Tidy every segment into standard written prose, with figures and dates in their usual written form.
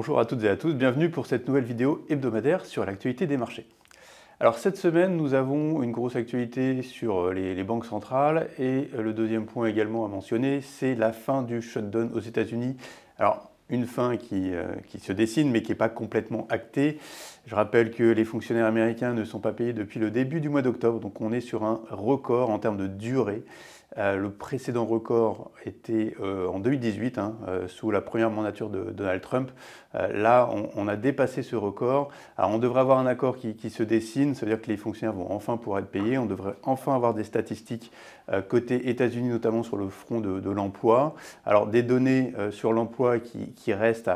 Bonjour à toutes et à tous, bienvenue pour cette nouvelle vidéo hebdomadaire sur l'actualité des marchés. Alors cette semaine, nous avons une grosse actualité sur les banques centrales et le deuxième point également à mentionner, c'est la fin du shutdown aux États-Unis. Alors une fin qui se dessine mais qui n'est pas complètement actée. Je rappelle que les fonctionnaires américains ne sont pas payés depuis le début du mois d'octobre, donc on est sur un record en termes de durée. Le précédent record était en 2018, sous la première mandature de Donald Trump. Là, on a dépassé ce record. Alors, on devrait avoir un accord qui se dessine, ça veut dire que les fonctionnaires vont enfin pouvoir être payés. On devrait enfin avoir des statistiques côté États-Unis, notamment sur le front de l'emploi. Alors, des données sur l'emploi qui restent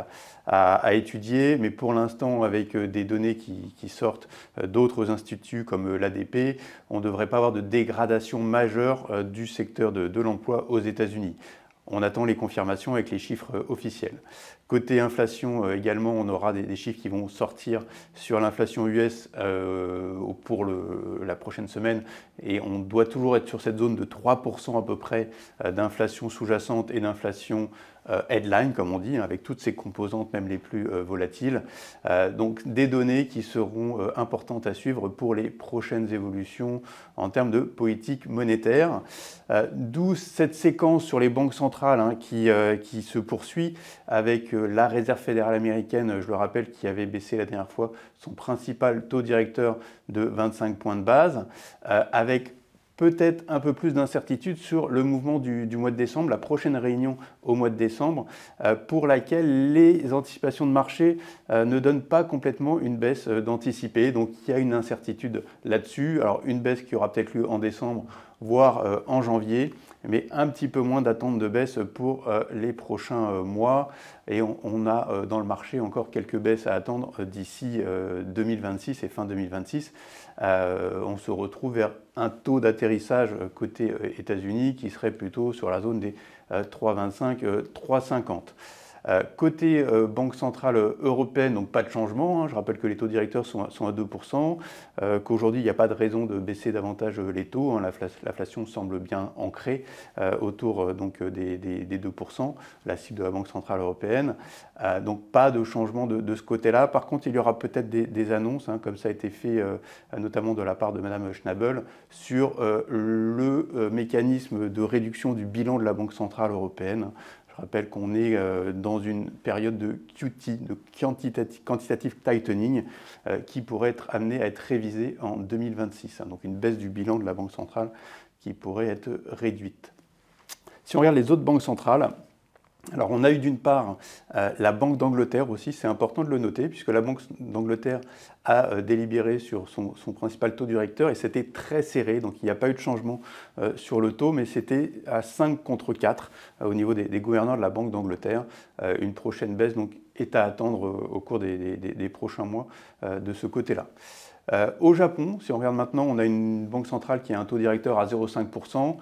à étudier, mais pour l'instant, avec des données qui sortent d'autres instituts comme l'ADP, on ne devrait pas avoir de dégradation majeure du secteur de l'emploi aux États-Unis. On attend les confirmations avec les chiffres officiels. Côté inflation également, on aura des chiffres qui vont sortir sur l'inflation US pour la prochaine semaine et on doit toujours être sur cette zone de 3% à peu près d'inflation sous-jacente et d'inflation headline, comme on dit, avec toutes ces composantes, même les plus volatiles. Donc des données qui seront importantes à suivre pour les prochaines évolutions en termes de politique monétaire. D'où cette séquence sur les banques centrales qui se poursuit avec la Réserve fédérale américaine, je le rappelle, qui avait baissé la dernière fois son principal taux directeur de 25 points de base, avec peut-être un peu plus d'incertitude sur le mouvement du mois de décembre, la prochaine réunion au mois de décembre, pour laquelle les anticipations de marché ne donnent pas complètement une baisse d'anticipée. Donc il y a une incertitude là-dessus. Alors une baisse qui aura peut-être lieu en décembre, voire en janvier, mais un petit peu moins d'attente de baisse pour les prochains mois. Et on a dans le marché encore quelques baisses à attendre d'ici 2026 et fin 2026. On se retrouve vers un taux d'atterrissage côté États-Unis qui serait plutôt sur la zone des 3,25, 3,50. Côté Banque centrale européenne, donc pas de changement. Je rappelle que les taux directeurs sont à 2%, qu'aujourd'hui il n'y a pas de raison de baisser davantage les taux. L'inflation semble bien ancrée autour donc, des 2%, la cible de la Banque centrale européenne. Donc pas de changement de ce côté-là. Par contre, il y aura peut-être des annonces, comme ça a été fait notamment de la part de Madame Schnabel, sur le mécanisme de réduction du bilan de la Banque centrale européenne. Je rappelle qu'on est dans une période de QT, de quantitative tightening, qui pourrait être amenée à être révisée en 2026. Donc une baisse du bilan de la Banque centrale qui pourrait être réduite. Si on regarde les autres banques centrales, alors on a eu d'une part la Banque d'Angleterre aussi, c'est important de le noter, puisque la Banque d'Angleterre a délibéré sur son principal taux directeur et c'était très serré, donc il n'y a pas eu de changement sur le taux, mais c'était à 5 contre 4 au niveau des gouverneurs de la Banque d'Angleterre. Une prochaine baisse donc, est à attendre au cours des prochains mois de ce côté-là. Au Japon, si on regarde maintenant, on a une banque centrale qui a un taux directeur à 0,5%.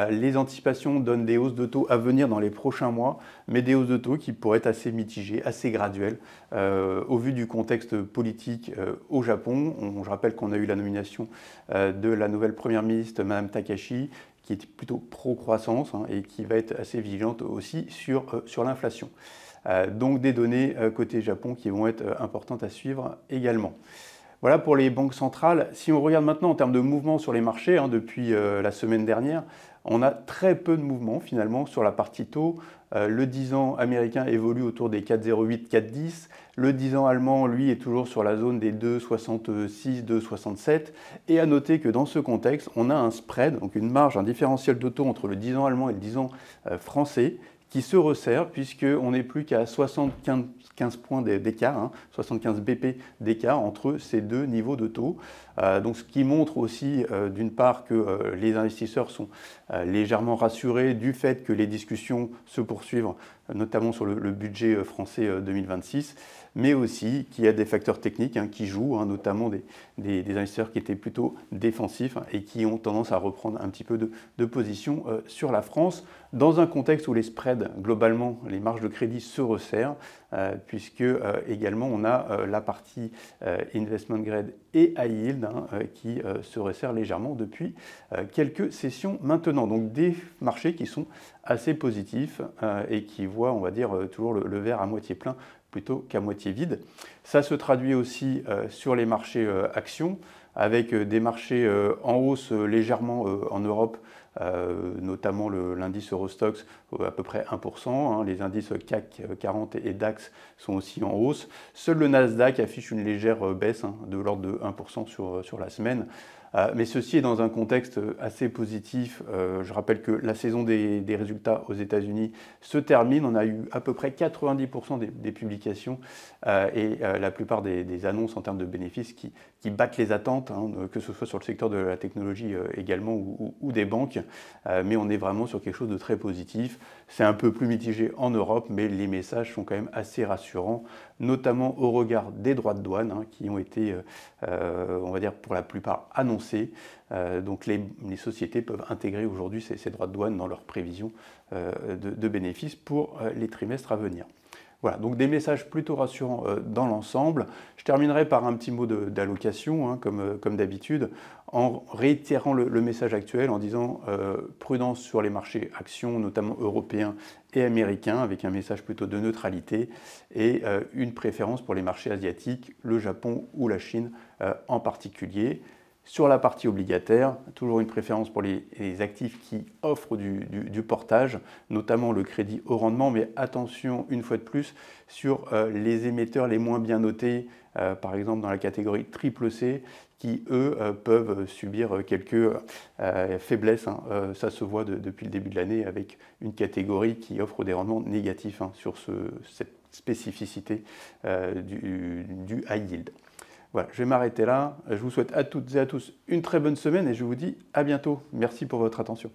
Les anticipations donnent des hausses de taux à venir dans les prochains mois, mais des hausses de taux qui pourraient être assez mitigées, assez graduelles, au vu du contexte politique au Japon. Je rappelle qu'on a eu la nomination de la nouvelle première ministre, Mme Takashi, qui est plutôt pro-croissance et qui va être assez vigilante aussi sur l'inflation. Donc des données côté Japon qui vont être importantes à suivre également. Voilà pour les banques centrales. Si on regarde maintenant en termes de mouvement sur les marchés, depuis la semaine dernière, on a très peu de mouvements finalement sur la partie taux. Le 10 ans américain évolue autour des 4,08, 4,10. Le 10 ans allemand, lui, est toujours sur la zone des 2,66, 2,67. Et à noter que dans ce contexte, on a un spread, donc une marge, un différentiel de taux entre le 10 ans allemand et le 10 ans français, qui se resserre puisqu'on n'est plus qu'à 75 points d'écart, 75 BP d'écart entre ces deux niveaux de taux. Donc ce qui montre aussi d'une part que les investisseurs sont légèrement rassurés du fait que les discussions se poursuivent, notamment sur le budget français 2026, mais aussi qu'il y a des facteurs techniques qui jouent, notamment des investisseurs qui étaient plutôt défensifs et qui ont tendance à reprendre un petit peu de position sur la France, dans un contexte où les spreads, globalement, les marges de crédit se resserrent, puisque également on a la partie investment grade et high yield qui se resserre légèrement depuis quelques sessions maintenant. Donc des marchés qui sont assez positifs et qui voient, on va dire, toujours le verre à moitié plein plutôt qu'à moitié vide. Ça se traduit aussi sur les marchés actions, avec des marchés en hausse légèrement en Europe, notamment l'indice Eurostoxx à peu près 1%, les indices CAC 40 et DAX sont aussi en hausse. Seul le Nasdaq affiche une légère baisse de l'ordre de 1% sur la semaine. Mais ceci est dans un contexte assez positif. Je rappelle que la saison des résultats aux États-Unis se termine. On a eu à peu près 90% des publications et la plupart des annonces en termes de bénéfices qui battent les attentes, que ce soit sur le secteur de la technologie également ou des banques. Mais on est vraiment sur quelque chose de très positif. C'est un peu plus mitigé en Europe, mais les messages sont quand même assez rassurants, notamment au regard des droits de douane qui ont été, on va dire, pour la plupart annoncés. Donc les sociétés peuvent intégrer aujourd'hui ces droits de douane dans leurs prévisions de bénéfices pour les trimestres à venir. Voilà, donc des messages plutôt rassurants dans l'ensemble. Je terminerai par un petit mot d'allocation, comme d'habitude, en réitérant le message actuel, en disant prudence sur les marchés actions, notamment européens et américains, avec un message plutôt de neutralité, et une préférence pour les marchés asiatiques, le Japon ou la Chine en particulier. Sur la partie obligataire, toujours une préférence pour les actifs qui offrent du portage, notamment le crédit au rendement, mais attention une fois de plus sur les émetteurs les moins bien notés, par exemple dans la catégorie triple C, qui eux peuvent subir quelques faiblesses. Ça se voit depuis le début de l'année avec une catégorie qui offre des rendements négatifs sur cette spécificité du high yield. Voilà, je vais m'arrêter là. Je vous souhaite à toutes et à tous une très bonne semaine et je vous dis à bientôt. Merci pour votre attention.